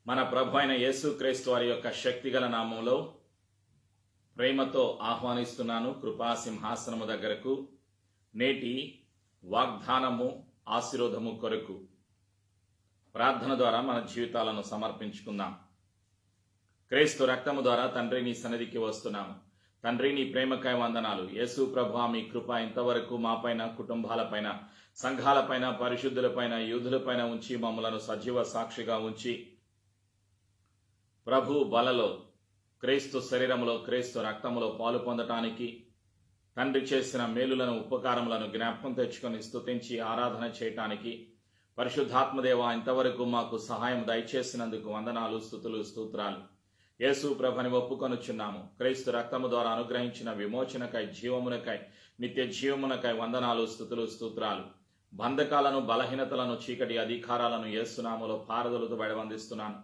మన ప్రభు అయిన యేసుక్రీస్తు వారి యొక్క శక్తిగల నామంలో ప్రేమతో ఆహ్వానిస్తున్నాను కృపా సింహాసనము దగ్గరకు. నేటి వాగ్దానము ఆశీర్వాదము కొరకు ప్రార్థన ద్వారా మన జీవితాలను సమర్పించుకుందాం. క్రీస్తు రక్తము ద్వారా తండ్రి నీ సన్నిధికి వస్తున్నాము. తండ్రి నీ ప్రేమకాయ వందనాలు. యేసు ప్రభు మీ కృప ఇంతవరకు మాపైన, కుటుంబాలపైన, సంఘాలపైన, పరిశుద్ధులపైన, యూదులపైన ఉంచి మమ్మలను సజీవ సాక్షిగా ఉంచి ప్రభు బలలో, క్రీస్తు శరీరములో, క్రీస్తు రక్తములో పాలు పొందటానికి తండ్రి చేసిన మేలులను, ఉపకారములను జ్ఞాపకం తెచ్చుకొని స్తుతించి ఆరాధన చేయటానికి పరిశుద్ధాత్మదేవ ఇంతవరకు మాకు సహాయం దయచేసినందుకు వందనాలు, స్తుతులు, స్తోత్రాలు. యేసు ప్రభుని ఒప్పుకొనుచున్నాము. క్రీస్తు రక్తము ద్వారా అనుగ్రహించిన విమోచనకై, జీవమునకై, నిత్య జీవమునకై వందనాలు, స్తుతులు, స్తోత్రాలు. బంధకాలను, బలహీనతలను, చీకటి అధికారాలను యేసునామములో పారదలుతూ బయటవందిస్తున్నాను.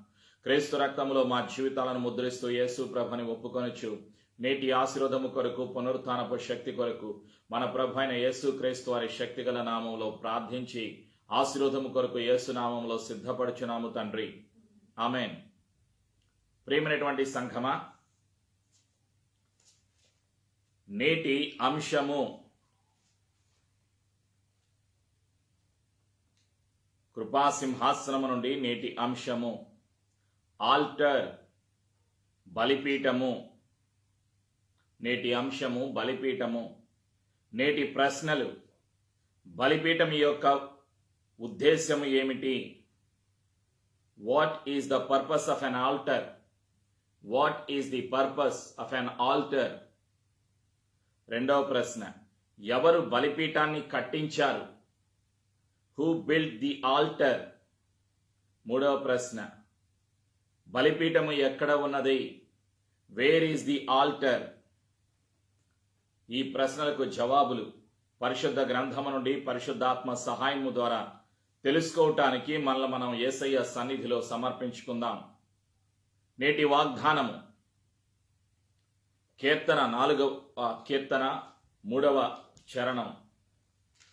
క్రీస్తు రక్తములో మా జీవితాలను ముద్రిస్తూ యేసు ప్రభుని ఒప్పుకొనుచు నేటి ఆశీర్వాదము కొరకు, పునరుత్థానపు శక్తి కొరకు మన ప్రభు అయిన యేసు క్రీస్తు వారి శక్తిగల నామంలో ప్రార్థించి ఆశీర్వాదము కొరకు యేసు నామంలో సిద్ధపడుచున్నాము తండ్రి. ఆమేన్. ప్రియమైనటువంటి సంఘమా, నేటి అంశము కృపాసింహాసనము నుండి నేటి అంశము ఆల్టర్, బలిపీఠము. నేటి అంశము బలిపీఠము. నేటి ప్రశ్నలు: బలిపీఠం యొక్క ఉద్దేశ్యము ఏమిటి? What is the purpose of an altar? What is the purpose of an altar? రెండవ ప్రశ్న: ఎవరు బలిపీఠాన్ని కట్టించారు? Who build the altar? మూడవ ప్రశ్న: బలిపీఠము ఎక్కడ ఉన్నది? Where is the altar? ఈ ప్రశ్నలకు జవాబులు పరిశుద్ధ గ్రంథము నుండి పరిశుద్ధాత్మ సహాయము ద్వారా తెలుసుకోవటానికి మనల్ని మనం యేసయ్య సన్నిధిలో సమర్పించుకుందాం. నేటి వాగ్దానము కీర్తన 4వ కీర్తన 3వ చరణం,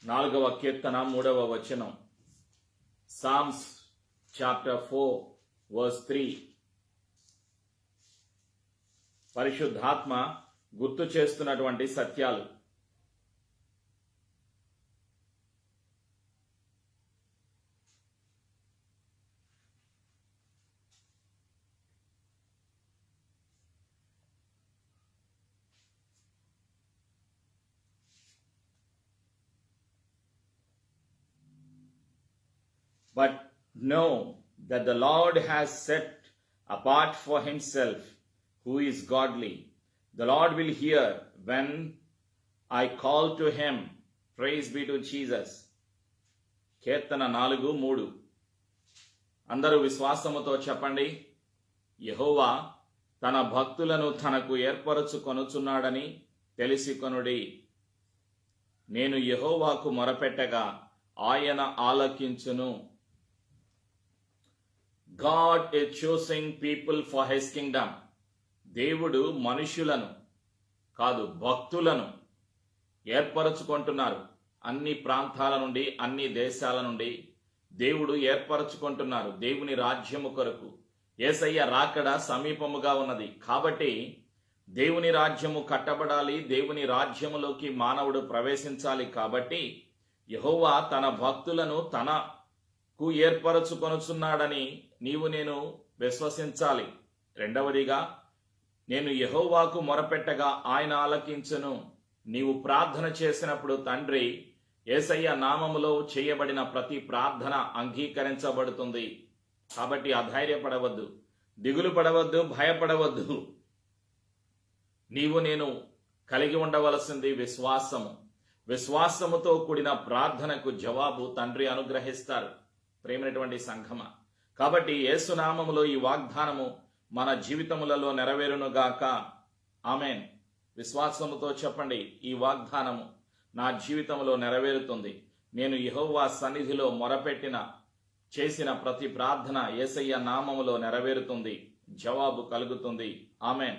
4వ కీర్తన 3వ వచనం. Psalms chapter 4 verse 3. పరిశుద్ధాత్మ గుర్తు చేస్తున్నటువంటి సత్యాలు. But know that the Lord has set apart for himself who is godly. The Lord will hear when I call to him. Praise be to Jesus. కీర్తన 4:3. అందరూ విశ్వాసముతో చెప్పండి. యెహోవా తన భక్తులను తనకు ఏర్పరచుకొనుచున్నాడని తెలిసికొనుడి. నేను యెహోవాకు మొరపెట్టగా ఆయన ఆలకించును. God is choosing people for his kingdom. దేవుడు మనుషులను కాదు, భక్తులను ఏర్పరచుకుంటున్నారు. అన్ని ప్రాంతాల నుండి, అన్ని దేశాల నుండి దేవుడు ఏర్పరచుకుంటున్నారు దేవుని రాజ్యము కొరకు. యేసయ్య రాకడ సమీపముగా ఉన్నది కాబట్టి దేవుని రాజ్యము కట్టబడాలి. దేవుని రాజ్యములోకి మానవుడు ప్రవేశించాలి. కాబట్టి యెహోవా తన భక్తులను తనకు ఏర్పరచుకొనుచున్నాడని నీవు నేను విశ్వసించాలి. రెండవదిగా, నేను యెహోవాకు మొరపెట్టగా ఆయన ఆలకించును. నీవు ప్రార్థన చేసినప్పుడు తండ్రి యేసయ్య నామములో చేయబడిన ప్రతి ప్రార్థన అంగీకరించబడుతుంది. కాబట్టి అధైర్యపడవద్దు, దిగులు పడవద్దు, భయపడవద్దు. నీవు నేను కలిగి ఉండవలసింది విశ్వాసము. విశ్వాసముతో కూడిన ప్రార్థనకు జవాబు తండ్రి అనుగ్రహిస్తారు. ప్రేమైనటువంటి సంఘమ, కాబట్టి యేసునామములో ఈ వాగ్దానము మన జీవితములలో నెరవేరునుగాక. ఆమేన్. విశ్వాసముతో చెప్పండి, ఈ వాగ్దానము నా జీవితంలో నెరవేరుతుంది. నేను యెహోవా సన్నిధిలో మొరపెట్టిన, చేసిన ప్రతి ప్రార్థన యేసయ్య నామములో నెరవేరుతుంది, జవాబు కలుగుతుంది. ఆమేన్.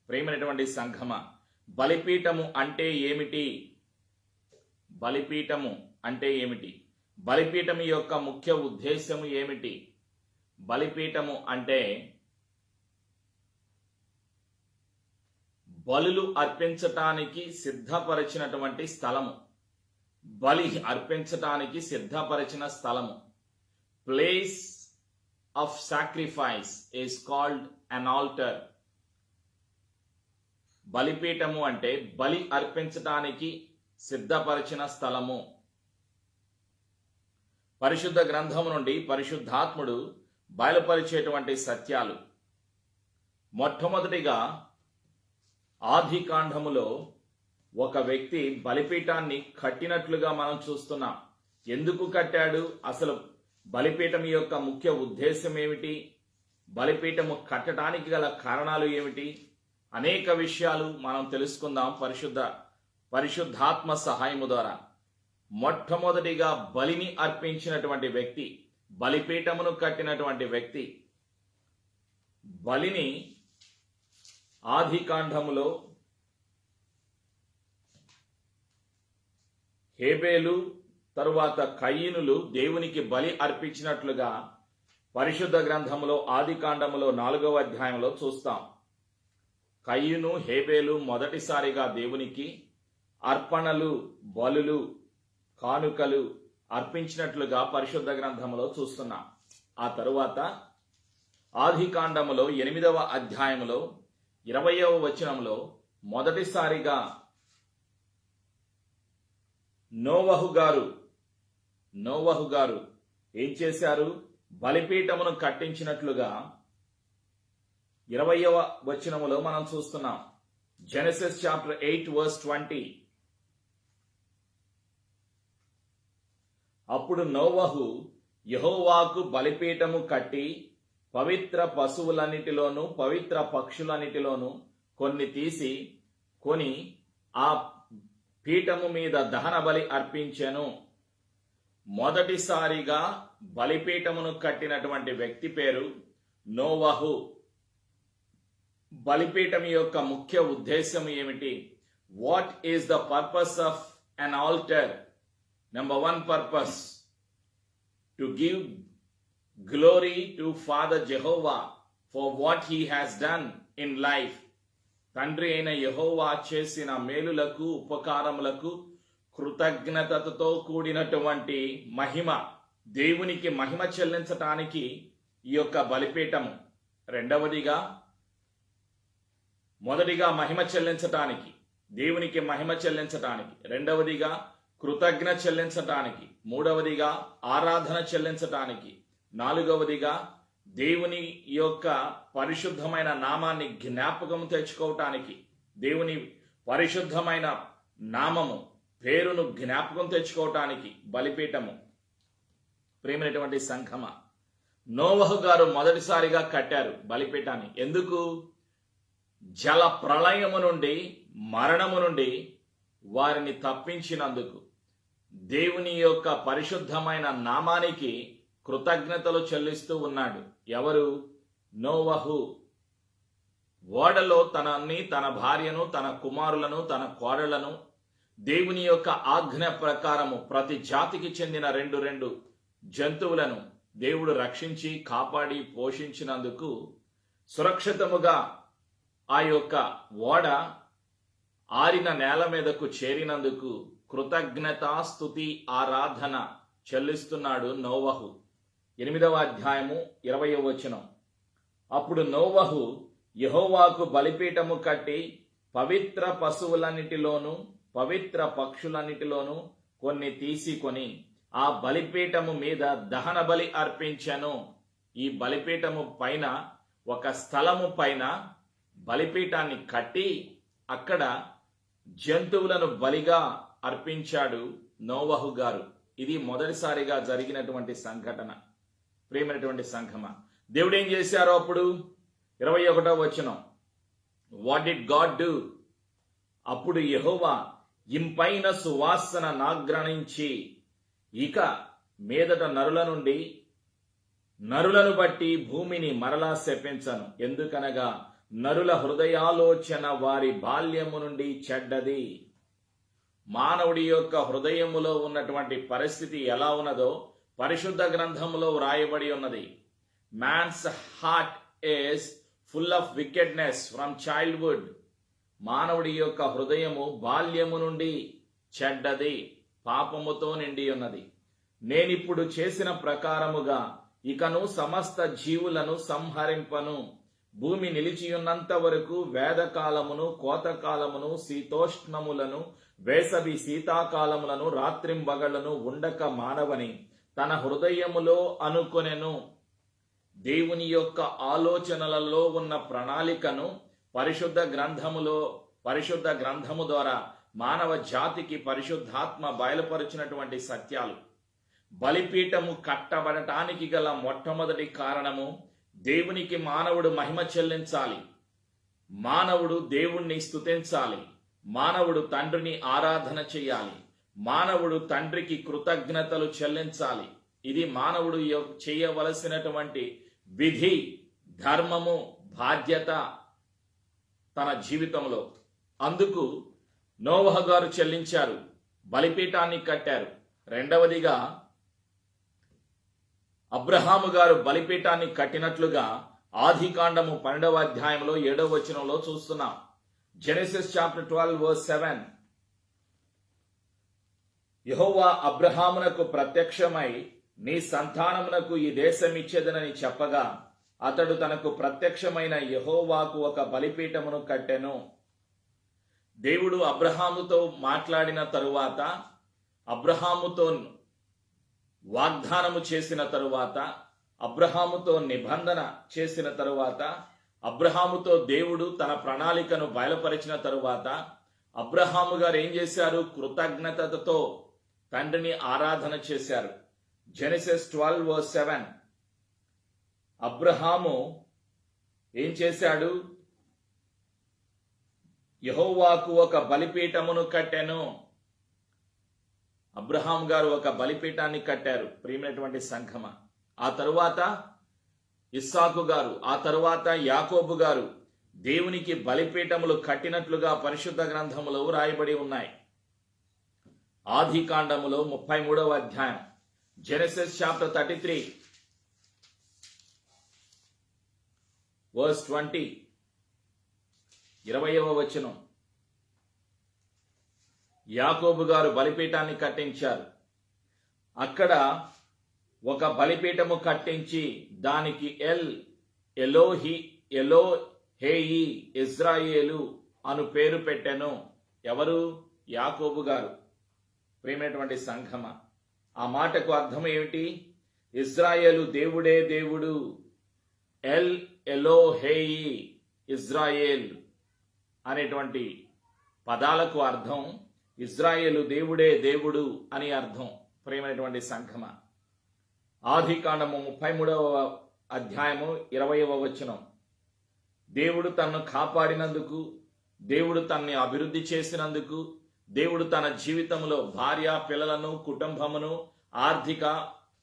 ప్రేమైనటువంటి సంఘమ, బలిపీఠము అంటే ఏమిటి? బలిపీఠము అంటే ఏమిటి? బలిపీఠం యొక్క ముఖ్య ఉద్దేశము ఏమిటి? బలిపీఠము అంటే బలులు అర్పించటానికి సిద్ధపరిచినటువంటి స్థలము. బలి అర్పించటానికి సిద్ధపరిచిన స్థలము. Place of sacrifice is called an alter. బలిపీఠము అంటే బలి అర్పించటానికి సిద్ధపరిచిన స్థలము. పరిశుద్ధ గ్రంథము నుండి పరిశుద్ధాత్ముడు బయలుపరిచేటువంటి సత్యాలు. మొట్టమొదటిగా ఆది కాండములో ఒక వ్యక్తి బలిపీఠాన్ని కట్టినట్లుగా మనం చూస్తున్నాం. ఎందుకు కట్టాడు? అసలు బలిపీఠం యొక్క ముఖ్య ఉద్దేశం ఏమిటి? బలిపీఠము కట్టడానికి గల కారణాలు ఏమిటి? అనేక విషయాలు మనం తెలుసుకుందాం పరిశుద్ధాత్మ సహాయము ద్వారా. మొట్టమొదటిగా బలిని అర్పించినటువంటి వ్యక్తి, బలిపీఠమును కట్టినటువంటి వ్యక్తి. బలిని ఆది కాండములో హేబేలు తరువాత కయీనులు దేవునికి బలి అర్పించినట్లుగా పరిశుద్ధ గ్రంథములో ఆది కాండములో 4వ అధ్యాయంలో చూస్తాం. కయీను హేబేలు మొదటిసారిగా దేవునికి అర్పణలు, బలులు, కానుకలు అర్పించినట్లుగా పరిశుద్ధ గ్రంథములో చూస్తున్నాం. ఆ తరువాత ఆది కాండములో 8వ అధ్యాయములో 20వ వచనంలో మొదటిసారిగా నోవహు గారు ఏం చేశారు? బలిపీఠమును కట్టించినట్లుగా 20వ వచనములో మనం చూస్తున్నాం. Genesis chapter 8 verse 20. అప్పుడు నోవహు యెహోవాకు బలిపీఠము కట్టి పవిత్ర పశువులన్నిటిలోను పవిత్ర పక్షులన్నిటిలోను కొన్ని తీసి కొని ఆ పీఠము మీద దహన బలి అర్పించెను. మొదటిసారిగా బలిపీఠమును కట్టినటువంటి వ్యక్తి పేరు నోవహు. బలిపీఠం యొక్క ముఖ్య ఉద్దేశం ఏమిటి? What is the purpose of an alter? Number 1 purpose, to give glory to Father Jehovah for what he has done in life. తండ్రి అయిన యెహోవా చేసిన మేలులకు, ఉపకారములకు కృతజ్ఞతతో కూడినటువంటి మహిమ, దేవునికి మహిమ చెల్లించటానికి ఈ యొక్క బలిపీఠము. మొదటిగా మహిమ చెల్లించటానికి, దేవునికి మహిమ చెల్లించటానికి. రెండవదిగా కృతజ్ఞత చెల్లించటానికి. మూడవదిగా ఆరాధన చెల్లించటానికి. నాలుగవదిగా దేవుని యొక్క పరిశుద్ధమైన నామాన్ని జ్ఞాపకం తెచ్చుకోవటానికి. దేవుని పరిశుద్ధమైన నామము, పేరును జ్ఞాపకం తెచ్చుకోవటానికి బలిపీఠము. ప్రేమైనటువంటి సంఘమ, నోవహు గారు మొదటిసారిగా కట్టారు బలిపీఠాన్ని. ఎందుకు? జల ప్రళయము నుండి, మరణము నుండి వారిని తప్పించినందుకు, దేవుని యొక్క పరిశుద్ధమైన నామానికి కృతజ్ఞతలు చెల్లిస్తూ ఉన్నాడు. ఎవరు? నోవహు. ఓడలో తన భార్యను, తన కుమారులను, తన కోడళ్లను దేవుని యొక్క ఆజ్ఞ ప్రకారము ప్రతి జాతికి చెందిన రెండు జంతువులను దేవుడు రక్షించి కాపాడి పోషించినందుకు సురక్షితముగా ఆ యొక్క ఓడ ఆరిన నేల మీదకు చేరినందుకు కృతజ్ఞతాస్తుతి ఆరాధన చెల్లిస్తున్నాడు నోవహు. 8వ అధ్యాయము 20వ వచనం. అప్పుడు నోవహు యెహోవాకు బలిపీఠము కట్టి పవిత్ర పశువులన్నిటిలోను పవిత్ర పక్షులన్నిటిలోను కొన్ని తీసుకొని ఆ బలిపీఠము మీద దహన బలి అర్పించెను. ఈ బలిపీఠము పైన, ఒక స్థలము పైన బలిపీఠాన్ని కట్టి అక్కడ జంతువులను బలిగా అర్పించాడు నోవహు గారు. ఇది మొదటిసారిగా జరిగినటువంటి సంఘటన. ప్రియమైనటువంటి సంఘమ, దేవుడు ఏం చేశారో అప్పుడు 21వ వచనం. What did God do? అప్పుడు యెహోవా ఇంపైన సువాసన నాగ్రహించి ఇక మీదట నరులను బట్టి భూమిని మరలా శపించను. ఎందుకనగా నరుల హృదయాలోచన వారి బాల్యము నుండి చెడ్డది. మానవుడి యొక్క హృదయములో ఉన్నటువంటి పరిస్థితి ఎలా ఉన్నదో పరిశుద్ధ గ్రంథములో వ్రాయబడి ఉన్నది. Man's heart is full of wickedness from childhood. మానవుడి యొక్క హృదయము బాల్యము నుండి చెడ్డది, పాపముతో నిండి ఉన్నది. నేనిప్పుడు చేసిన ప్రకారముగా ఇకను సమస్త జీవులను సంహరింపను. భూమి నిలిచియున్నంత వరకు వేదకాలమును, కోతకాలమును, శీతోష్ణములను, వేసవి శీతాకాలములను, రాత్రింబగళ్లను ఉండక మానవని తన హృదయములో అనుకొనెను. దేవుని యొక్క ఆలోచనలలో ఉన్న ప్రణాళికను పరిశుద్ధ గ్రంథము ద్వారా మానవ జాతికి పరిశుద్ధాత్మ బయలుపరిచినటువంటి సత్యాలు. బలిపీఠము కట్టబడటానికి గల మొట్టమొదటి కారణము, దేవునికి మానవుడు మహిమ చెల్లించాలి, మానవుడు దేవుణ్ణి స్తుతించాలి, మానవుడు తండ్రిని ఆరాధన చేయాలి, మానవుడు తండ్రికి కృతజ్ఞతలు చెల్లించాలి. ఇది మానవుడు చేయవలసినటువంటి విధి, ధర్మము, బాధ్యత తన జీవితంలో. అందుకు నోవహు గారు చెల్లించారు, బలిపీఠాన్ని కట్టారు. రెండవదిగా అబ్రహాము గారు బలిపీఠాన్ని కట్టినట్లుగా ఆదికాండము 12వ అధ్యాయంలో 7వ వచనంలో చూస్తున్నాం. Genesis chapter 12:7. యెహోవా అబ్రహామునకు ప్రత్యక్షమై నీ సంతానమునకు ఈ దేశం ఇచ్చేదనని చెప్పగా అతడు తనకు ప్రత్యక్షమైన యెహోవాకు ఒక బలిపీఠమును కట్టెను. దేవుడు అబ్రహాముతో మాట్లాడిన తరువాత, అబ్రహాముతో వాగ్దానము చేసిన తరువాత, అబ్రహాముతో నిబంధన చేసిన తరువాత, అబ్రహాముతో దేవుడు తన ప్రణాళికను బయలుపరిచిన తరువాత అబ్రహాము గారు ఏం చేశారు? కృతజ్ఞతతో తండ్రిని ఆరాధన చేశారు. జెనెసిస్ 12:7. అబ్రహాము ఏం చేశాడు? యెహోవాకు ఒక బలిపీఠమును కట్టెను. అబ్రహాం గారు ఒక బలిపీఠాన్ని కట్టారు. ప్రియమైనటువంటి సంఘమ, ఆ తరువాత ఇస్సాకు గారు, ఆ తరువాత యాకోబు గారు దేవునికి బలిపీఠములు కట్టినట్లుగా పరిశుద్ధ గ్రంథములో రాయబడి ఉన్నాయి. ఆదికాండములో 33వ అధ్యాయం, జెనెసిస్ చాప్టర్ 33:20, 20వ వచనం. యాకోబు గారు బలిపీఠాన్ని కట్టించారు. అక్కడ ఒక బలిపీఠము కట్టించి దానికి ఎలోహేయి ఇజ్రాయేలు అను పేరు పెట్టెను. ఎవరు? యాకోబు గారు. ప్రియమైనటువంటి సంఘమ, ఆ మాటకు అర్థం ఏమిటి? ఇజ్రాయేలు దేవుడే దేవుడు. ఎలోహేయి ఇజ్రాయేల్ అనేటువంటి పదాలకు అర్థం ఇజ్రాయేలు దేవుడే దేవుడు అని అర్థం. ప్రియమైనటువంటి సంఘమ, ఆదికాండము 33వ అధ్యాయము 20వ వచనం. దేవుడు తనను కాపాడినందుకు, దేవుడు తనని అభివృద్ధి చేసినందుకు, దేవుడు తన జీవితంలో భార్య పిల్లలను, కుటుంబమును ఆర్థిక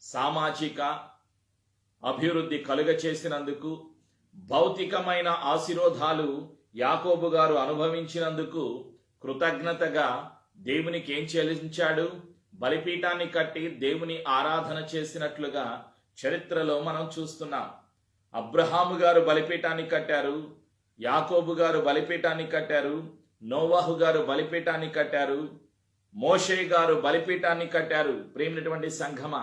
సామాజిక అభివృద్ధి కలుగ చేసినందుకు, భౌతికమైన ఆశీర్వాదాలు యాకోబు గారు అనుభవించినందుకు కృతజ్ఞతగా దేవునికి ఏం చెల్లించాడు? బలిపీఠాన్ని కట్టి దేవుని ఆరాధన చేసినట్లుగా చరిత్రలో మనం చూస్తున్నాం. అబ్రహాము గారు బలిపీఠాన్ని కట్టారు, యాకోబు గారు బలిపీఠాన్ని కట్టారు, నోవాహు గారు బలిపీఠాన్ని కట్టారు, మోషే గారు బలిపీఠాన్ని కట్టారు. ప్రియమైనటువంటి సంఘమ,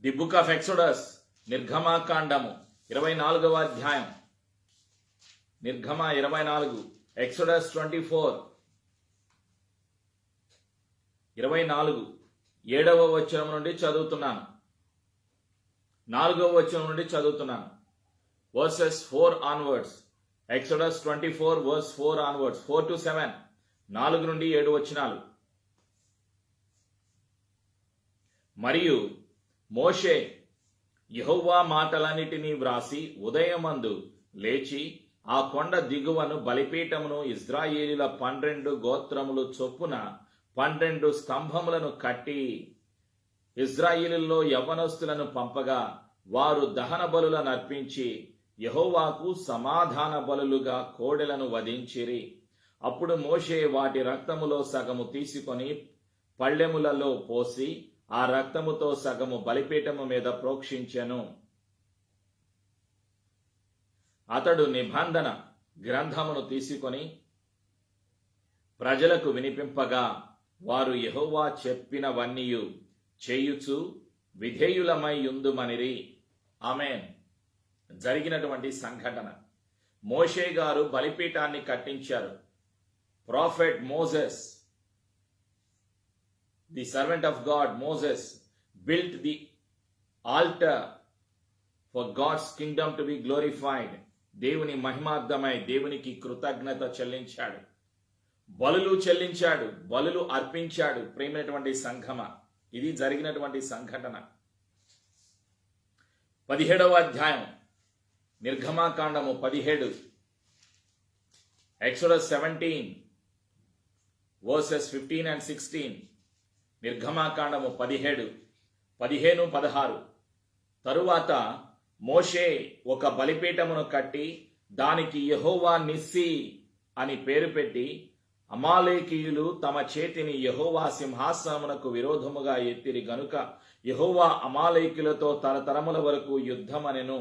ది బుక్ ఆఫ్ ఎక్సోడస్, నిర్గమాకాండము 24వ అధ్యాయం, నిర్గమ 24, ఎక్సోడస్ 24:24, 7వ వచనం నుండి చదువుతున్నాను, 4వ వచనం నుండి చదువుతున్నాను. Versus 4 onwards. ఎక్సోడస్ 24:4 ఆన్వర్డ్స్, 4-7, 4 నుండి 7 వచనాలు. మరియు మోషే యెహోవా మాటలన్నిటినీ వ్రాసి ఉదయమందు లేచి ఆ కొండ దిగువను బలిపీఠమును ఇజ్రాయేలీల 12 గోత్రములు చొప్పున 12 స్తంభములను కట్టి ఇజ్రాయేలీల్లో యవ్వనస్తులను పంపగా వారు దహన బలులను అర్పించి యెహోవాకు సమాధాన బలులుగా కోడెలను వధించిరి. అప్పుడు మోషే వాటి రక్తములో సగము తీసుకొని పళ్ళెములలో పోసి ఆ రక్తముతో సగము బలిపీఠము మీద ప్రోక్షించెను. అతడు నిబంధన గ్రంథమును తీసుకొని ప్రజలకు వినిపింపగా వారు యెహోవా చెప్పినవన్నీయు చేయుచు విధేయులమై యుందుమనిరి. ఆమేన్. జరిగినటువంటి సంఘటన, మోషే గారు బలిపీఠాన్ని కట్టించారు. Prophet Moses, the servant of God Moses built the altar for God's kingdom to be glorified. దేవుని మహిమార్థమై దేవునికి కృతజ్ఞత చెల్లించాడు, బలులు చెల్లించాడు, బలులు అర్పించాడు. ప్రేమైనటువంటి సంఘమ, ఇది జరిగినటువంటి సంఘటన. 17వ అధ్యాయం నిర్గమాకాండము 17, ఎక్సోడస్ 17 verses 15 and 16. నిర్గమాకాండము 17, 15, 16. తరువాత మోషే ఒక బలిపీఠమును కట్టి దానికి యెహోవా నిస్సి అని పేరు పెట్టి, అమాలేకీయులు తమ చేతిని యెహోవా సింహాసనమునకు విరోధముగా ఎత్తిరి గనుక యెహోవా అమాలేకీయులతో తరతరముల వరకు యుద్ధమనెను.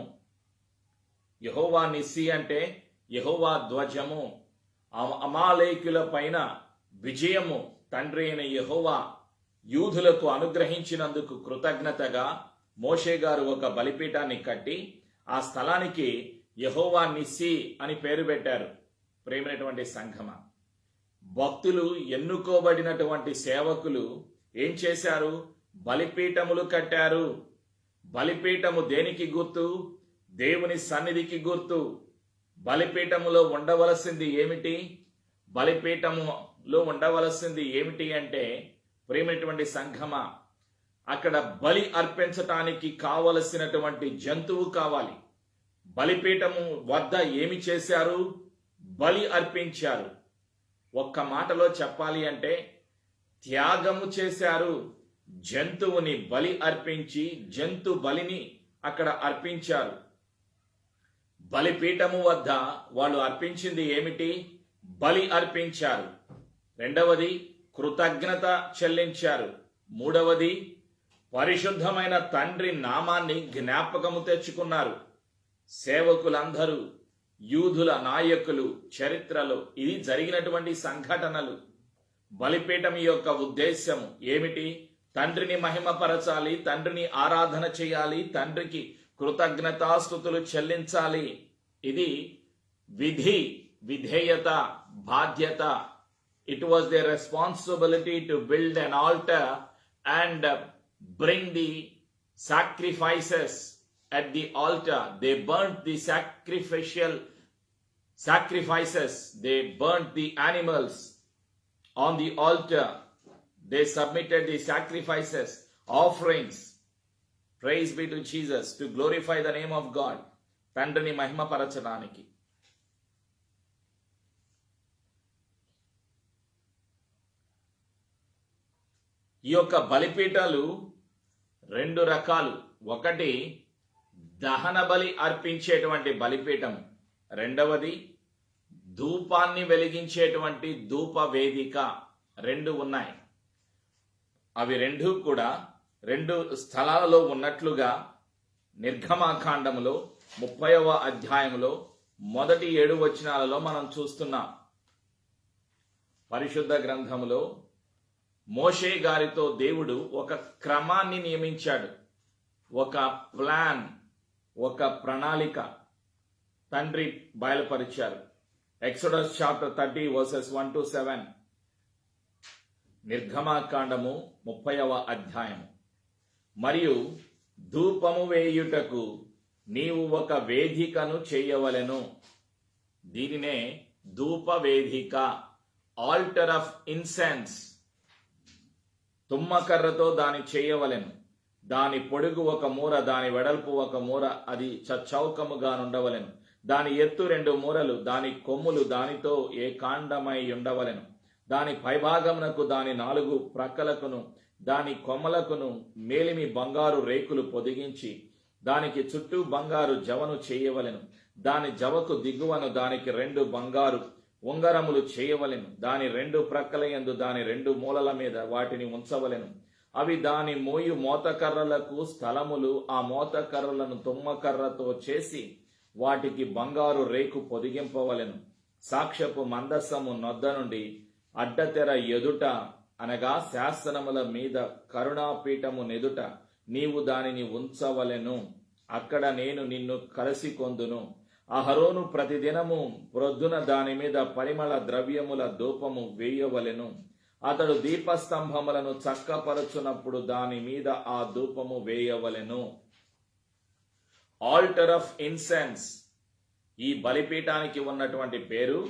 యెహోవా నిస్సి అంటే యెహోవా ధ్వజము. అమాలేకీయుల పైన విజయము తండ్రి అయిన యెహోవా యూదులకు అనుగ్రహించినందుకు కృతజ్ఞతగా మోషే గారు ఒక బలిపీఠాన్ని కట్టి ఆ స్థలానికి యెహోవా నిస్సి అని పేరు పెట్టారు. ప్రేమైనటువంటి సంఘమ, భక్తులు, ఎన్నుకోబడినటువంటి సేవకులు ఏం చేశారు? బలిపీఠములు కట్టారు. బలిపీఠము దేనికి గుర్తు? దేవుని సన్నిధికి గుర్తు. బలిపీఠములో ఉండవలసింది ఏమిటి? బలిపీఠములో ఉండవలసింది ఏమిటి అంటే, ప్రేమైనటువంటి సంఘమ, అక్కడ బలి అర్పించటానికి కావలసినటువంటి జంతువు కావాలి. బలిపీఠము వద్ద ఏమి చేశారు? బలి అర్పించారు. ఒక్క మాటలో చెప్పాలి అంటే త్యాగము చేశారు. జంతువుని బలి అర్పించి జంతు బలిని అక్కడ అర్పించారు. బలిపీఠము వద్ద వాళ్ళు అర్పించింది ఏమిటి? బలి అర్పించారు. రెండవది కృతజ్ఞత చెల్లించారు. మూడవది పరిశుద్ధమైన తండ్రి నామాన్ని జ్ఞాపకము తెచ్చుకున్నారు. సేవకులందరూ, యూదుల నాయకులు, చరిత్రలో ఇది జరిగినటువంటి సంఘటనలు. బలిపీఠం యొక్క ఉద్దేశము ఏమిటి? తండ్రిని మహిమపరచాలి, తండ్రిని ఆరాధన చేయాలి, తండ్రికి కృతజ్ఞతాస్తుతులు చెల్లించాలి. ఇది విధి, విధేయత, బాధ్యత. It was their responsibility to build an altar and bring the sacrifices at the altar. They burnt the sacrificial sacrifices. They burnt the animals on the altar. They submitted the sacrifices, offerings. Praise be to Jesus, to glorify the name of God. తండ్రిని మహిమపరచడానికి. ఈ యొక్క బలిపీఠాలు రెండు రకాలు. ఒకటి దహన బలి అర్పించేటువంటి బలిపీఠం, రెండవది ధూపాన్ని వెలిగించేటువంటి ధూప వేదిక. రెండు ఉన్నాయి. అవి రెండు కూడా రెండు స్థలాలలో ఉన్నట్లుగా నిర్గమాకాండములో 30వ అధ్యాయంలో మొదటి 7 వచనాలలో మనం చూస్తున్నాం. పరిశుద్ధ గ్రంథములో మోషే గారితో దేవుడు ఒక క్రమాన్ని నియమించాడు. ఒక ప్లాన్, ఒక ప్రణాళిక తండ్రి బయలుపరిచారు. Exodus chapter 30 verses 1 to 7. నిర్గమాకాండము 30వ అధ్యాయము. మరియు ధూపము వేయుటకు నీవు ఒక వేదికను చేయవలెను. దీనినే ధూప వేదిక, ఆల్టర్ ఆఫ్ ఇన్సెన్స్. తుమ్మకర్రతో దాని చేయవలెను. దాని పొడుగు ఒక మూర, దాని వెడల్పు ఒక మూర, అది చచ్చౌకముగా నుండవలెను. దాని ఎత్తు 2 మూరలు, దాని కొమ్ములు దానితో ఏకాండమై ఉండవలెను. దాని పైభాగమునకు దాని 4 ప్రక్కలకును దాని కొమ్మలకును మేలిమి బంగారు రేకులు పొదిగించి దానికి చుట్టూ బంగారు జవను చేయవలెను. దాని జవకు దిగువను దానికి 2 బంగారు ఉంగరములు చేయవలెను. దాని 2 ప్రక్కల యందు దాని 2 మూలల మీద వాటిని ఉంచవలెను. అవి దాని మోయు మోతకర్రలకు స్థలములు. ఆ మోతకర్రలను తుమ్మకర్రతో చేసి వాటికి బంగారు రేకు పొదిగింపవలెను. సాక్ష్యపు మందసము నొద్ద నుండి అడ్డతెర ఎదుట అనగా శాసనముల మీద కరుణాపీఠము నెదుట నీవు దానిని ఉంచవలెను. అక్కడ నేను నిన్ను కలిసి కొందును. అహరోను ప్రతిదినము ప్రొద్దున దాని మీద పరిమళ ద్రవ్యముల ధూపము వేయవలెను. అతడు దీపస్తంభములను చక్కపరచునప్పుడు దాని మీద ఆ ధూపము వేయవలెను. ఆల్టర్ ఆఫ్ ఇన్సెన్స్, ఈ బలిపీఠానికి ఉన్నటువంటి పేరు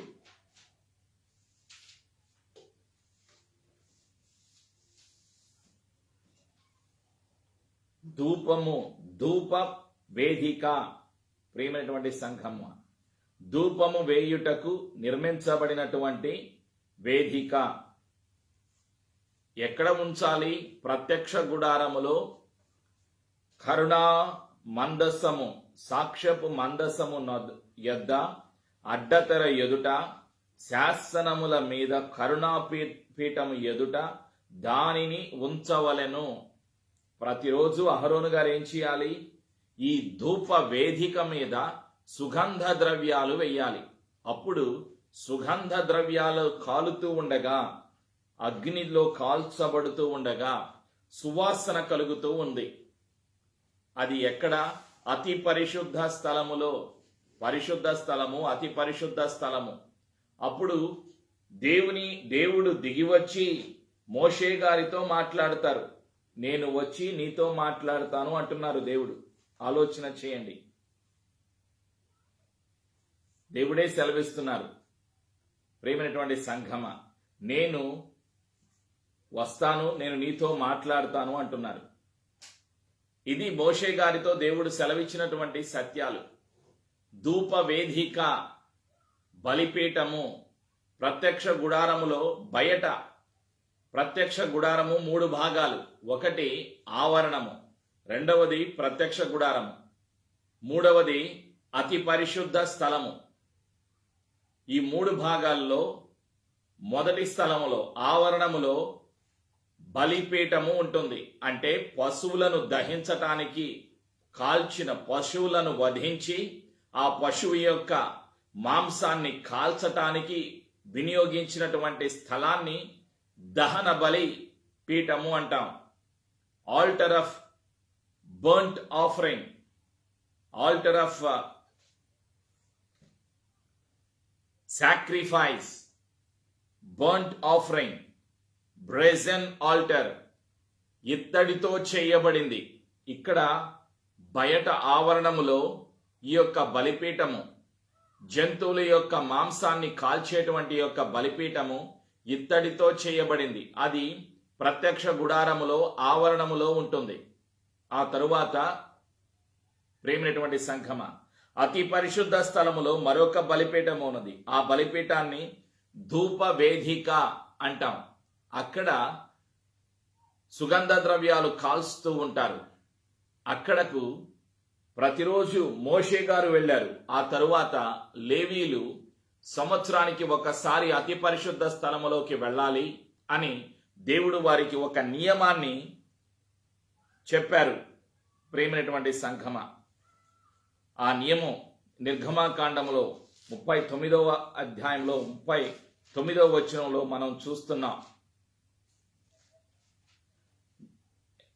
ధూపము, ధూప వేదిక. ప్రియమైనటువంటి సంఘము, ధూపము వేయుటకు నిర్మించబడినటువంటి వేదిక ఎక్కడ ఉంచాలి? ప్రత్యక్ష గుడారములో కరుణా మందసము, సాక్ష్యపు మందసము యొద్ద అడ్డతెర ఎదుట శాసనముల మీద కరుణాపీఠము ఎదుట దానిని ఉంచవలెను. ప్రతిరోజు అహరోను గారు ఏం చేయాలి? ఈ ధూప వేదిక మీద సుగంధ ద్రవ్యాలు వెయ్యాలి. అప్పుడు సుగంధ ద్రవ్యాలు కాలుతూ ఉండగా, అగ్నిలో కాల్చబడుతూ ఉండగా సువాసన కలుగుతూ ఉంది. అది ఎక్కడ? అతి పరిశుద్ధ స్థలములో. పరిశుద్ధ స్థలము, అతి పరిశుద్ధ స్థలము. అప్పుడు దేవుడు దిగివచ్చి మోషే గారితో మాట్లాడతారు. నేను వచ్చి నీతో మాట్లాడతాను అంటున్నారు దేవుడు. ఆలోచన చేయండి. దేవుడే సెలవిస్తున్నారు. ప్రియమైనటువంటి సంఘమ, నేను వస్తాను, నేను నీతో మాట్లాడతాను అంటున్నారు. ఇది మోషే గారితో దేవుడు సెలవిచ్చినటువంటి సత్యాలు. ధూప వేదిక, బలిపీఠము, ప్రత్యక్ష గుడారములో బయట. ప్రత్యక్ష గుడారము 3 భాగాలు. ఒకటి ఆవరణము, రెండవది ప్రత్యక్ష గుడారము, మూడవది అతి పరిశుద్ధ స్థలము. ఈ 3 భాగాల్లో మొదటి స్థలములో, ఆవరణములో బలిపీఠము ఉంటుంది. అంటే పశువులను దహించటానికి కాల్చిన పశువులను వధించి ఆ పశువు యొక్క మాంసాన్ని కాల్చటానికి వినియోగించినటువంటి స్థలాన్ని దహన బలి పీఠము అంటాం. Altar of burnt offering, altar of sacrifice, burnt offering, brazen altar, ఇత్తడితో చేయబడింది. ఇక్కడ బయట ఆవరణములో ఈ యొక్క బలిపీఠము, జంతువుల యొక్క మాంసాన్ని కాల్చేటువంటి యొక్క బలిపీఠము ఇత్తడితో చేయబడింది. అది ప్రత్యక్ష గుడారములో, ఆవరణములో ఉంటుంది. ఆ తరువాత ప్రేమైనటువంటి సంఘమ, అతి పరిశుద్ధ స్థలములో మరొక బలిపీఠం ఉన్నది. ఆ బలిపీఠాన్ని ధూప వేదిక అంటాం. అక్కడ సుగంధ ద్రవ్యాలు కాల్స్తూ ఉంటారు. అక్కడకు ప్రతిరోజు మోషే గారు వెళ్ళారు. ఆ తరువాత లేవీలు సంవత్సరానికి ఒకసారి అతి పరిశుద్ధ స్థలములోకి వెళ్ళాలి అని దేవుడు వారికి ఒక నియమాన్ని చెప్పారు. ప్రేమైనటువంటి సంఘమ, ఆ నియమం నిర్గమాకాండములో 39వ అధ్యాయంలో 39వ వచనంలో మనం చూస్తున్నాం.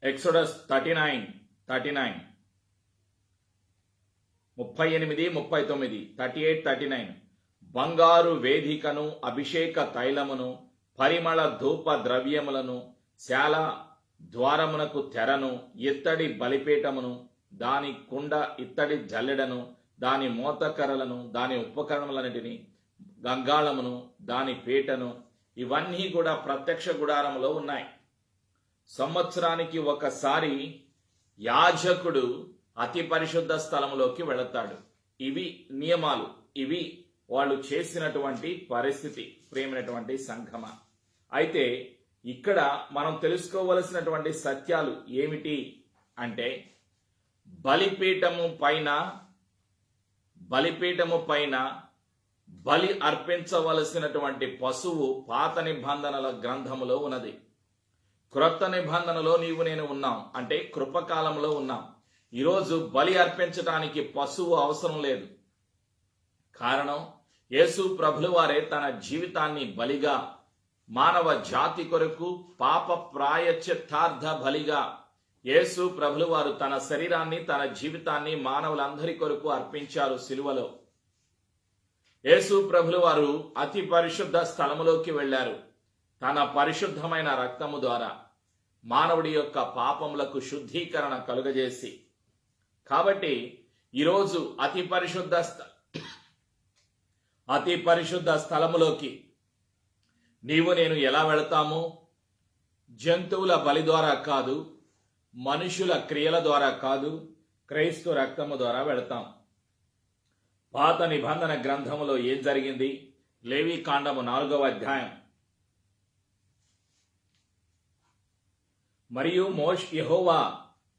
ఎక్సోడస్ 39 38 39 38 39 బంగారు వేదికను, అభిషేక తైలమును, పరిమళ ధూప ద్రవ్యములను, శాల ద్వారమునకు తెరను, ఇత్తడి బలిపీఠమును, దాని కుండ ఇత్తడి జల్లెడను, దాని మోతకర్రలను, దాని ఉపకరణములన్నిటిని, గంగాళమును, దాని పీటను, ఇవన్నీ కూడా ప్రత్యక్ష గుడారములో ఉన్నాయి. సంవత్సరానికి ఒకసారి యాజకుడు అతి పరిశుద్ధ స్థలములోకి వెళతాడు. ఇవి నియమాలు, ఇవి వాళ్ళు చేసినటువంటి పరిస్థితి. ప్రేమైనటువంటి సంఘమ, అయితే ఇక్కడ మనం తెలుసుకోవలసినటువంటి సత్యాలు ఏమిటి అంటే, బలిపీఠము పైన బలి అర్పించవలసినటువంటి పశువు పాత నిబంధనల గ్రంథములో ఉన్నది. క్రొత్త నిబంధనలో నీవు నేను ఉన్నాం, అంటే కృపకాలంలో ఉన్నాం. ఈరోజు బలి అర్పించడానికి పశువు అవసరం లేదు. కారణం, యేసు ప్రభుల వారే తన జీవితాన్ని బలిగా మానవ జాతి కొరకు పాప ప్రాయశ్చిత్తార్థ బలిగా యేసు ప్రభుల వారు తన శరీరాన్ని తన జీవితాన్ని మానవులందరి కొరకు అర్పించారు సిలువలో. యేసు ప్రభుల వారు అతి పరిశుద్ధ స్థలములోకి వెళ్ళారు. తన పరిశుద్ధమైన రక్తము ద్వారా మానవుడి యొక్క పాపములకు శుద్ధీకరణ కలుగజేసి. కాబట్టి ఈరోజు అతి పరిశుద్ధ స్థలములోకి నీవు నేను ఎలా వెళతాము? జంతువుల బలి ద్వారా కాదు, మనుషుల క్రియల ద్వారా కాదు, క్రీస్తు రక్తము ద్వారా వెళతాం. పాత నిబంధన గ్రంథములో ఏం జరిగింది? లేవీకాండము 4వ అధ్యాయం. మరియు యెహోవా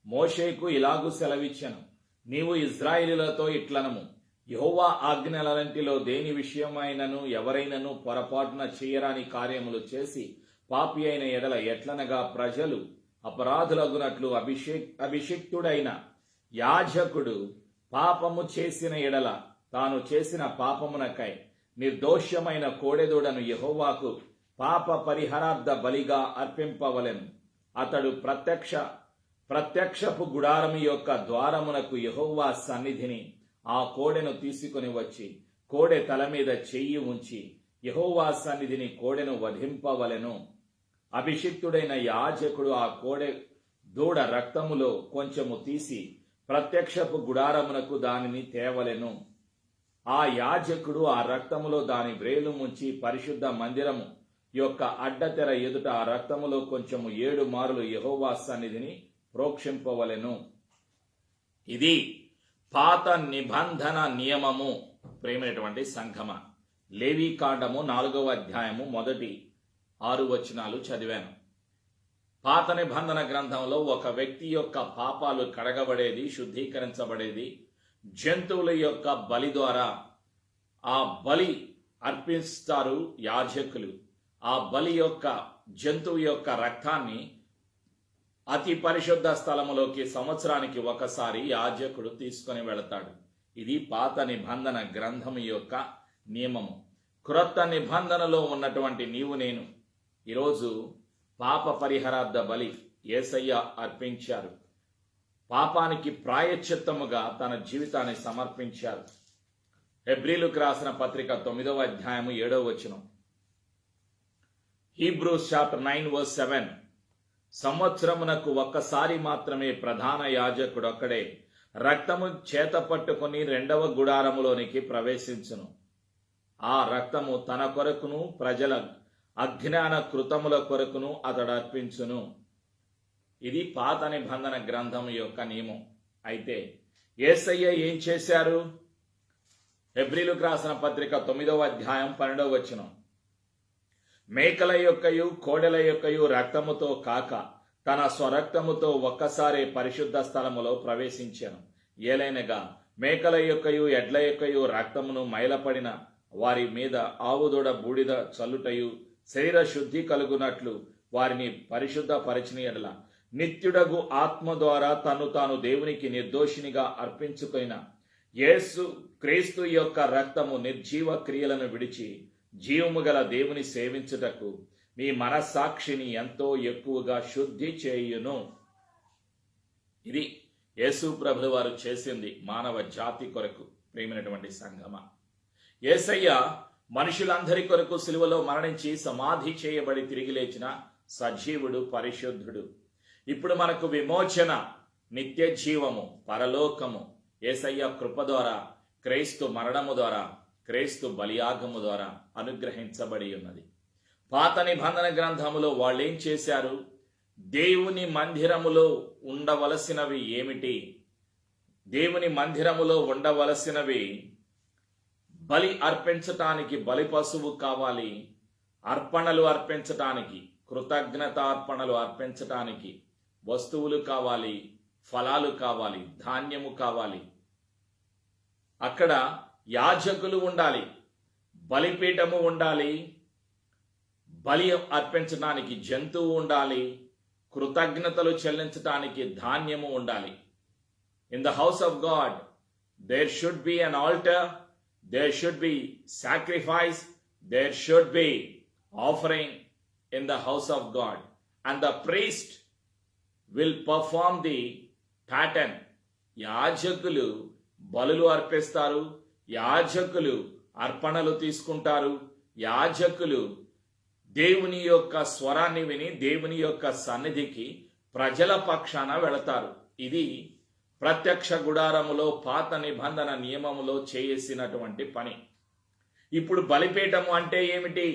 మోషేకు ఇలాగు సెలవిచ్చెను, నీవు ఇశ్రాయేలీయులతో ఇట్లనము, యెహోవా ఆజ్ఞలన్నిటిలో దేని విషయమైనను ఎవరైనను పొరపాటున చేయరాని కార్యములు చేసి పాపి అయిన ఎడల ఎట్లనగా ప్రజలు అపరాధులగునట్లు అభిషిక్తుడైన యాజకుడు పాపము చేసిన ఎడల తాను చేసిన పాపమునకై నిర్దోషమైన కోడెదూడను యెహోవాకు పాప పరిహారార్థ బలిగా అర్పింపవలెను. అతడు ప్రత్యక్షపు గుడారము యొక్క ద్వారమునకు యెహోవా సన్నిధిని ఆ కోడెను తీసుకుని వచ్చి కోడె తల మీద చెయ్యి ఉంచి యెహోవా సన్నిధిని కోడెను వధింపవలెను. అభిషిక్తుడైన యాజకుడు ఆ కోడె దూడ రక్తములో కొంచెము తీసి ప్రత్యక్షపు గుడారమునకు దానిని తేవలెను. ఆ యాజకుడు ఆ రక్తములో దాని వ్రేలు ముంచి పరిశుద్ధ మందిరము యొక్క అడ్డతెర ఎదుట ఆ రక్తములో కొంచెము 7 మారులు యెహోవా సన్నిధిని ప్రోక్షింపవలెను. ఇది పాత నిబంధన నియమము. ప్రేమైనటువంటి సంఘమ, లేవీకాండము 4వ అధ్యాయము మొదటి 6 వచనాలు చదివాను. పాత నిబంధన గ్రంథంలో ఒక వ్యక్తి యొక్క పాపాలు కడగబడేది, శుద్ధీకరించబడేది జంతువుల యొక్క బలి ద్వారా. ఆ బలి అర్పిస్తారు యాజకులు. ఆ బలి యొక్క జంతువు యొక్క రక్తాన్ని అతి పరిశుద్ధ స్థలములోకి సంవత్సరానికి ఒకసారి యాజకుడు తీసుకొని వెళతాడు. ఇది పాత నిబంధన గ్రంథము యొక్క నియమము. క్రొత్త నిబంధనలో ఉన్నటువంటి నీవు నేను ఈరోజు పాప పరిహారార్థ బలి యేసయ్య అర్పించారు. పాపానికి ప్రాయశ్చిత్తముగా తన జీవితాన్ని సమర్పించారు. హెబ్రీలకు రాసిన పత్రిక 9వ అధ్యాయము 7వ వచనం. Hebrews chapter 9:7. సంవత్సరమునకు ఒక్కసారి మాత్రమే ప్రధాన యాజకుడు ఒక్కడే రక్తము చేత పట్టుకుని 2వ గుడారములోనికి ప్రవేశించును. ఆ రక్తము తన కొరకును ప్రజల అజ్ఞాన కృతముల కొరకును అతడు అర్పించును. ఇది పాత నిబంధన గ్రంథం యొక్క నియమం. అయితే యేసయ్య ఏం చేశారు? హెబ్రీలకు రాసిన పత్రిక 9వ అధ్యాయం 12వ వచనం. మేకల యొక్కయు కోడెల యొక్కయు రక్తముతో కాక తన స్వరక్తముతో ఒక్కసారే పరిశుద్ధ స్థలములో ప్రవేశించాను. ఏలైనగా మేకల యొక్కయు ఎడ్ల యొక్కయు రక్తమును మైలపడిన వారి మీద ఆవుదూడ బూడిద చల్లుటయు శరీర శుద్ధి కలుగునట్లు వారిని పరిశుద్ధ పరిచిన ఎడల నిత్యుడగు ఆత్మ ద్వారా తను తాను దేవునికి నిర్దోషినిగా అర్పించుకున్న యేసు క్రీస్తు యొక్క రక్తము నిర్జీవ క్రియలను విడిచి జీవము గల దేవుని సేవించుటకు మీ మనస్సాక్షిని ఎంతో ఎక్కువగా శుద్ధి చేయును. ఇది యేసు ప్రభుల వారు చేసింది మానవ జాతి కొరకు. ప్రియమైనటువంటి సంగమ, యేసయ్య మనుషులందరి కొరకు సిలువలో మరణించి సమాధి చేయబడి తిరిగి లేచిన సజీవుడు, పరిశుద్ధుడు. ఇప్పుడు మనకు విమోచన, నిత్య జీవము, పరలోకము యేసయ్య కృప ద్వారా, క్రీస్తు మరణము ద్వారా, క్రీస్తు బలియాగము ద్వారా అనుగ్రహించబడి ఉన్నది. పాత నిబంధన గ్రంథములో వాళ్ళు ఏం చేశారు? దేవుని మందిరములో ఉండవలసినవి ఏమిటి? దేవుని మందిరములో ఉండవలసినవి బలి అర్పించటానికి బలి పశువు కావాలి, అర్పణలు అర్పించటానికి, కృతజ్ఞతార్పణలు అర్పించటానికి వస్తువులు కావాలి, ఫలాలు కావాలి, ధాన్యము కావాలి. అక్కడ యాజకులు ఉండాలి, బలిపీఠము ఉండాలి, బలి అర్పించడానికి జంతువు ఉండాలి, కృతజ్ఞతలు చెల్లించటానికి ధాన్యము ఉండాలి. In the house of God there should be an altar there should be sacrifice, there should be offering in the house of God, and the priest will perform the pattern. యాజకులు బలులు అర్పిస్తారు, యాజకులు అర్పణలు తీసుకుంటారు, యాజకులు దేవుని యొక్క స్వరాన్ని విని దేవుని యొక్క సన్నిధికి ప్రజల పక్షాన వెళతారు. ఇది ప్రత్యక్ష గుడారములో పాత నిబంధన నియమములో చేసినటువంటి పని. ఇప్పుడు బలిపీఠము అంటే ఏమిటి?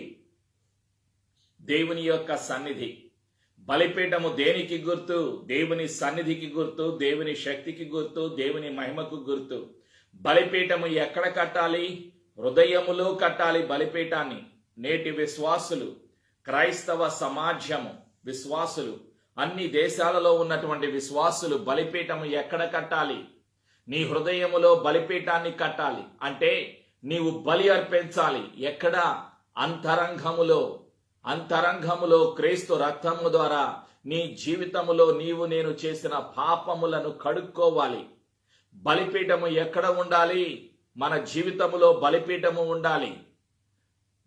దేవుని యొక్క సన్నిధి. బలిపీఠము దేనికి గుర్తు? దేవుని సన్నిధికి గుర్తు, దేవుని శక్తికి గుర్తు, దేవుని మహిమకు గుర్తు. బలిపీఠము ఎక్కడ కట్టాలి? హృదయములో కట్టాలి బలిపీఠాన్ని. నేటి విశ్వాసులు, క్రైస్తవ సమాజము విశ్వాసులు, అన్ని దేశాలలో ఉన్నటువంటి విశ్వాసులు బలిపీఠము ఎక్కడ కట్టాలి? నీ హృదయములో బలిపీఠాన్ని కట్టాలి. అంటే నీవు బలి అర్పించాలి. ఎక్కడ? అంతరంగములో. అంతరంగములో క్రీస్తు రక్తము ద్వారా నీ జీవితములో నీవు నేను చేసిన పాపములను కడుక్కోవాలి. బలిపీఠము ఎక్కడ ఉండాలి? మన జీవితములో బలిపీఠము ఉండాలి.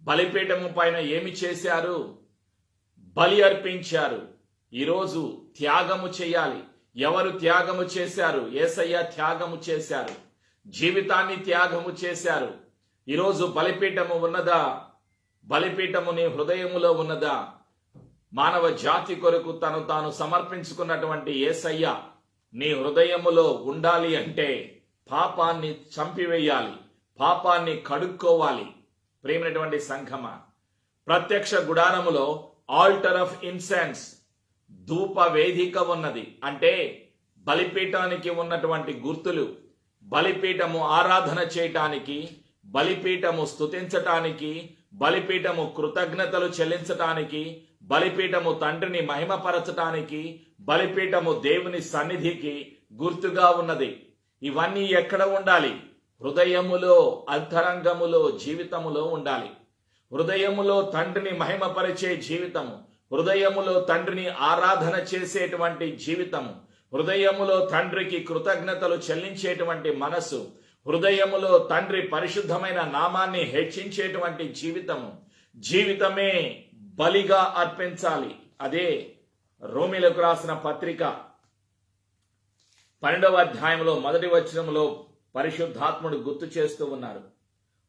బలిపీఠము పైన ఏమి చేశారు? బలి అర్పించారు. ఈరోజు త్యాగము చేయాలి. ఎవరు త్యాగము చేశారు? యేసయ్య త్యాగము చేశారు, జీవితాన్ని త్యాగము చేశారు. ఈరోజు బలిపీఠము ఉన్నదా? బలిపీఠము నీ హృదయములో ఉన్నదా? మానవ జాతి కొరకు తను తాను సమర్పించుకున్నటువంటి యేసయ్య నీ హృదయములో ఉండాలి అంటే పాపాన్ని చంపివేయాలి, పాపాన్ని కడుక్కోవాలి. ప్రేమైనటువంటి సంఘమ, ప్రత్యక్ష గుడారములో ఆల్టర్ ఆఫ్ ఇన్సెన్స్, ధూప వేదిక ఉన్నది. అంటే బలిపీఠానికి ఉన్నటువంటి గుర్తులు. బలిపీఠము ఆరాధన చేయటానికి, బలిపీఠము స్తుతించటానికి, బలిపీఠము కృతజ్ఞతలు చెల్లించటానికి, బలిపీఠము తండ్రిని మహిమపరచటానికి, బలిపీఠము దేవుని సన్నిధికి గుర్తుగా ఉన్నది. ఇవన్నీ ఎక్కడ ఉండాలి? హృదయములో, అంతరంగములో, జీవితములో ఉండాలి. హృదయములో తండ్రిని మహిమపరిచే జీవితము, హృదయములో తండ్రిని ఆరాధన చేసేటువంటి జీవితము, హృదయములో తండ్రికి కృతజ్ఞతలు చెల్లించేటువంటి మనసు, హృదయములో తండ్రి పరిశుద్ధమైన నామాన్ని హెచ్చించేటువంటి జీవితము, జీవితమే బలిగా అర్పించాలి. అదే రోమీలకు రాసిన పత్రిక 12వ అధ్యాయంలో 1వ వచనంలో పరిశుద్ధాత్ముడు గుర్తు చేస్తూ ఉన్నారు.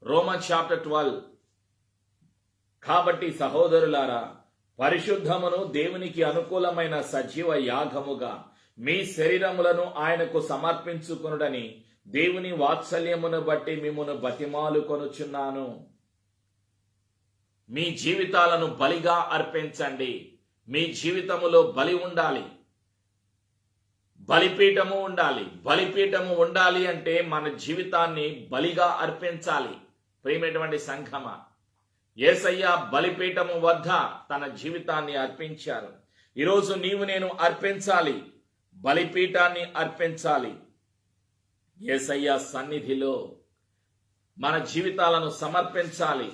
Roman chapter 12. కాబట్టి సహోదరులారా, పరిశుద్ధమును దేవునికి అనుకూలమైన సజీవ యాగముగా మీ శరీరములను ఆయనకు సమర్పించుకొనుడని దేవుని వాత్సల్యమును బట్టి మిమ్మును బతిమాలు కొనుచున్నాను. మీ జీవితాలను బలిగా అర్పించండి. మీ జీవితములో బలి ఉండాలి, బలిపీఠము ఉండాలి. బలిపీఠము ఉండాలి అంటే మన జీవితాన్ని బలిగా అర్పించాలి. ప్రియమైనటువంటి సంఘమ, యేసయ్య బలిపీఠము వద్ద తన జీవితాన్ని అర్పించారు. ఈరోజు నీవు నేను అర్పించాలి, బలిపీఠాన్ని అర్పించాలి. యేసయ్య సన్నిధిలో మన జీవితాలను సమర్పించాలి.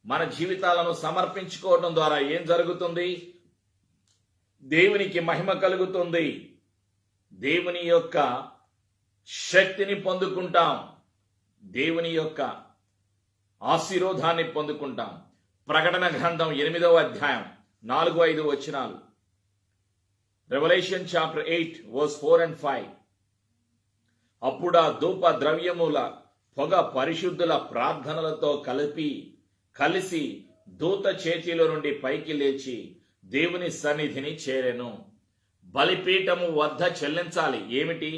మన జీవితాలను సమర్పించుకోవడం ద్వారా ఏం జరుగుతుంది? దేవునికి మహిమ కలుగుతుంది. దేవుని యొక్క శక్తిని పొందుకుంటాం, దేవుని యొక్క ఆశీర్వాదాన్ని పొందుకుంటాం. ప్రకటన గ్రంథం 8వ అధ్యాయం 4-5 వచనాలు. Revelation chapter 8 verse 4 and 5. అప్పుడు ఆ ధూప ద్రవ్యముల పొగ పరిశుద్ధుల ప్రార్థనలతో కలిసి దూత చేతిలో నుండి పైకి లేచి దేవుని సన్నిధిని చేరెను. బలిపీఠము వద్ద చెల్లించాలి. ఏమిటి?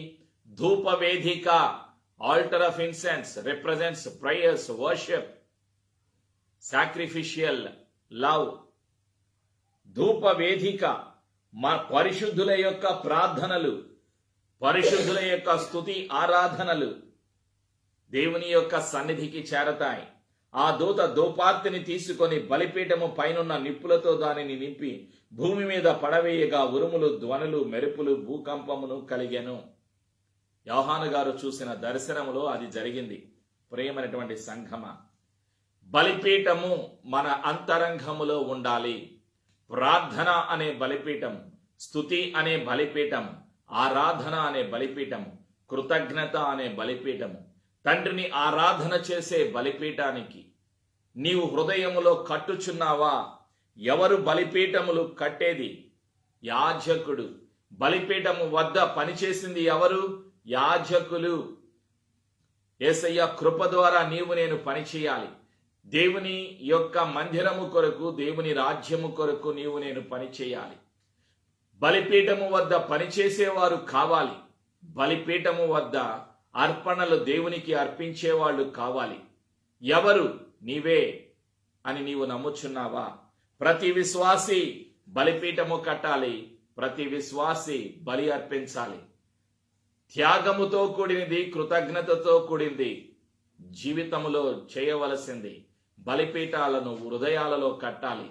ధూప వేదిక. Altar of incense represents prayers, worship, sacrificial love. ధూప వేదిక పరిశుద్ధుల యొక్క ప్రార్థనలు, పరిశుద్ధుల యొక్క స్తుతి ఆరాధనలు దేవుని యొక్క సన్నిధికి చేరతాయి. ఆ దూత ధూపార్తిని తీసుకొని బలిపీఠము పైనున్న నిప్పులతో దానిని నింపి భూమి మీద పడవేయగా ఉరుములు, ధ్వనులు, మెరుపులు, భూకంపమును కలిగెను. యోహాను గారు చూసిన దర్శనములో అది జరిగింది. ప్రియమైనటువంటి సంఘమ, బలిపీఠము మన అంతరంగములో ఉండాలి. ప్రార్థన అనే బలిపీఠము, స్తుతి అనే బలిపీఠము, ఆరాధన అనే బలిపీఠము, కృతజ్ఞత అనే బలిపీఠము, తండ్రిని ఆరాధన చేసే బలిపీఠానికి నీవు హృదయములో కట్టుచున్నావా? ఎవరు బలిపీఠములు కట్టేది? యాజకుడు. బలిపీఠము వద్ద పనిచేసింది ఎవరు? యాజకులు. యేసయ్య కృప ద్వారా నీవు నేను పనిచేయాలి. దేవుని యొక్క మందిరము కొరకు, దేవుని రాజ్యము కొరకు నీవు నేను పనిచేయాలి. బలిపీఠము వద్ద పనిచేసేవారు కావాలి. బలిపీఠము వద్ద అర్పణలు దేవునికి అర్పించేవాళ్ళు కావాలి. ఎవరు? నీవే అని నీవు నమ్ముచున్నావా? ప్రతి విశ్వాసి బలిపీఠము కట్టాలి. ప్రతి విశ్వాసి బలి అర్పించాలి. త్యాగముతో కూడినది, కృతజ్ఞతతో కూడింది జీవితములో చేయవలసింది. బలిపీఠాలను హృదయాలలో కట్టాలి.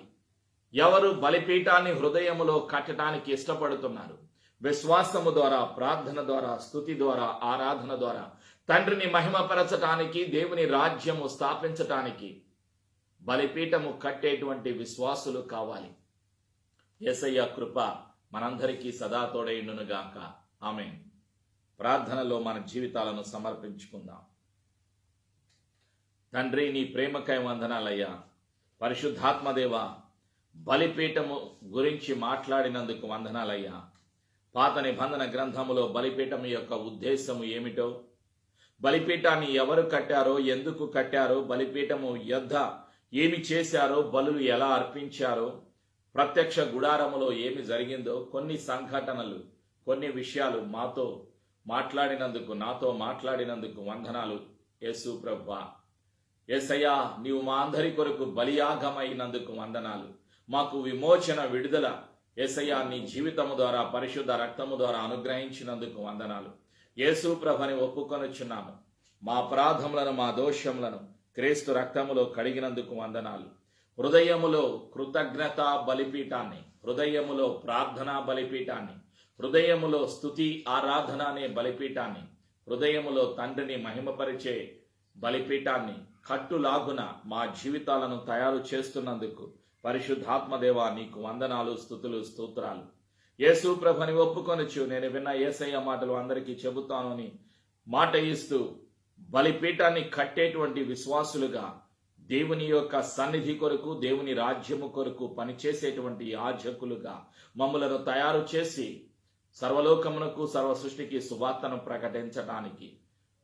ఎవరు బలిపీఠాన్ని హృదయములో కట్టడానికి ఇష్టపడుతున్నారు? విశ్వాసము ద్వారా, ప్రార్థన ద్వారా, స్తుతి ద్వారా, ఆరాధన ద్వారా తండ్రిని మహిమపరచటానికి, దేవుని రాజ్యము స్థాపించటానికి బలిపీఠము కట్టేటువంటి విశ్వాసులు కావాలి. యేసయ్య కృప మనందరికీ సదా తోడైండునుగాక. ఆమేన్. ప్రార్థనలో మన జీవితాలను సమర్పించుకుందాం. తండ్రి, నీ ప్రేమకై వందనాలయ్యా. పరిశుద్ధాత్మదేవ, బలిపీఠము గురించి మాట్లాడినందుకు వందనాలయ్యా. పాత నిబంధన గ్రంథములో బలిపీఠము యొక్క ఉద్దేశము ఏమిటో, బలిపీఠాన్ని ఎవరు కట్టారో, ఎందుకు కట్టారో, బలిపీఠము యొద్ద ఏమి చేశారో, బలులు ఎలా అర్పించారో, ప్రత్యక్ష గుడారములో ఏమి జరిగిందో, కొన్ని సంఘటనలు, కొన్ని విషయాలు మాతో మాట్లాడినందుకు, నాతో మాట్లాడినందుకు వందనాలు యేసు ప్రభువా. యేసయ్యా, నీవు మా అందరి కొరకు బలియాగమైనందుకు వందనాలు. మాకు విమోచన, విడుదల యేసయ్యా నీ జీవితము ద్వారా, పరిశుద్ధ రక్తము ద్వారా అనుగ్రహించినందుకు వందనాలు. యేసు ప్రభుని ఒప్పుకొనుచున్నాము. మా అపరాధములను, మా దోషములను క్రీస్తు రక్తములో కడిగినందుకు వందనాలు. హృదయములో కృతజ్ఞత బలిపీఠాన్ని, హృదయములో ప్రార్థనా బలిపీఠాన్ని, హృదయములో స్తుతి ఆరాధన అనే బలిపీఠాన్ని, హృదయములో తండ్రిని మహిమపరిచే బలిపీఠాన్ని కట్టులాగున మా జీవితాలను తయారు చేస్తున్నందుకు పరిశుద్ధాత్మదేవా నీకు వందనాలు, స్తుతులు, స్తోత్రాలు. యేసు ప్రభుని ఒప్పుకొనొచ్చు. నేను విన్న యేసయ్య మాటలు అందరికీ చెబుతాను అని మాట ఇస్తూ బలిపీఠాన్ని కట్టేటువంటి విశ్వాసులుగా, దేవుని యొక్క సన్నిధి కొరకు, దేవుని రాజ్యము కొరకు పనిచేసేటువంటి యాజకులుగా మమ్ములను తయారు చేసి సర్వలోకమునకు, సర్వ సృష్టికి సువార్తను ప్రకటించడానికి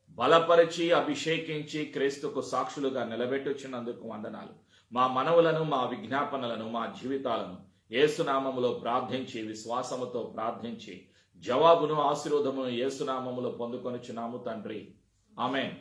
బలపరిచి, అభిషేకించి క్రీస్తుకు సాక్షులుగా నిలబెట్టుచున్నందుకు వందనాలు. మా మనవులను, మా విజ్ఞాపనలను, మా జీవితాలను యేసునామములో ప్రార్థించి, విశ్వాసముతో ప్రార్థించి జవాబును, ఆశీర్వాదమును యేసునామములో పొందుకొనుచున్నాము తండ్రి. ఆమేన్.